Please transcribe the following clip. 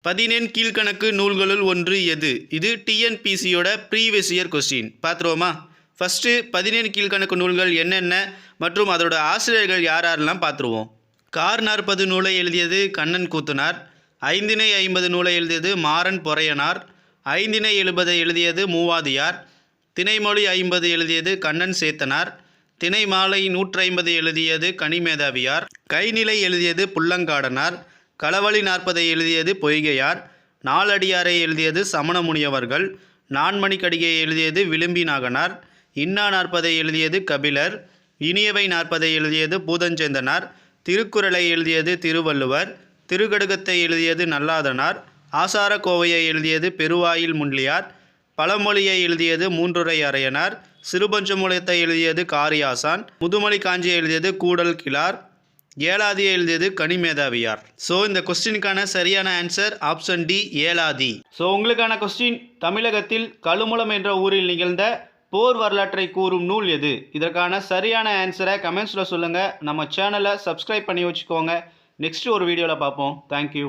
பதினெண் கீழ்கணக்கு நூல்களுள் ஒன்று எது? இது டிஎன்பிசியோட ப்ரீவியஸ் இயர் கொஸ்டின். பார்த்துருவோமா? ஃபஸ்ட்டு 17 கீழ்கணக்கு நூல்கள் என்னென்ன மற்றும் அதோட ஆசிரியர்கள் யாரெல்லாம் பார்த்துருவோம். கார் 40 நூலை எழுதியது கண்ணன் கூத்தனார். 5 50 நூலை எழுதியது மாறன் பொறையனார். 5 70 எழுதியது மூவாதியார். திணைமொழி 50 எழுதியது கண்ணன் சேத்தனார். திணைமாலை 150 எழுதியது கனிமேதாவியார். கைநிலை எழுதியது புல்லங்காடனார். களவழி 40 எழுதியது பொய்கையார். நாலடியாரை எழுதியது சமணமுனியவர்கள். நான்மணிக்கடிகை எழுதியது விளிம்பி நாகனார். இன்னா 40 எழுதியது கபிலர். இனியவை 40 எழுதியது பூதஞ்சேந்தனார். திருக்குறளை எழுதியது திருவள்ளுவர். திருக்கடுகத்தை எழுதியது நல்லாதனார். ஆசார கோவையை எழுதியது பெருவாயில் முன்லியார். பழமொழியை எழுதியது மூன்றுரை அரையனார். சிறுபஞ்சமூலத்தை எழுதியது காரியாசான். முதுமொழி காஞ்சியை எழுதியது கூடல் கிளார். ஏலாதியை எழுதியது கனிமேதாவியார். ஸோ இந்த கொஸ்டினுக்கான சரியான ஆன்சர் ஆப்ஷன் டி, ஏலாதி. ஸோ உங்களுக்கான கொஸ்டின், தமிழகத்தில் கழுமலம் என்ற ஊரில் நிகழ்ந்த போர் வரலாற்றை கூறும் நூல் எது? இதற்கான சரியான ஆன்சரை கமெண்ட்ஸில் சொல்லுங்கள். நம்ம சேனலை சப்ஸ்கிரைப் பண்ணி வச்சுக்கோங்க. நெக்ஸ்ட் ஒரு வீடியோவில் பார்ப்போம். தேங்க்யூ.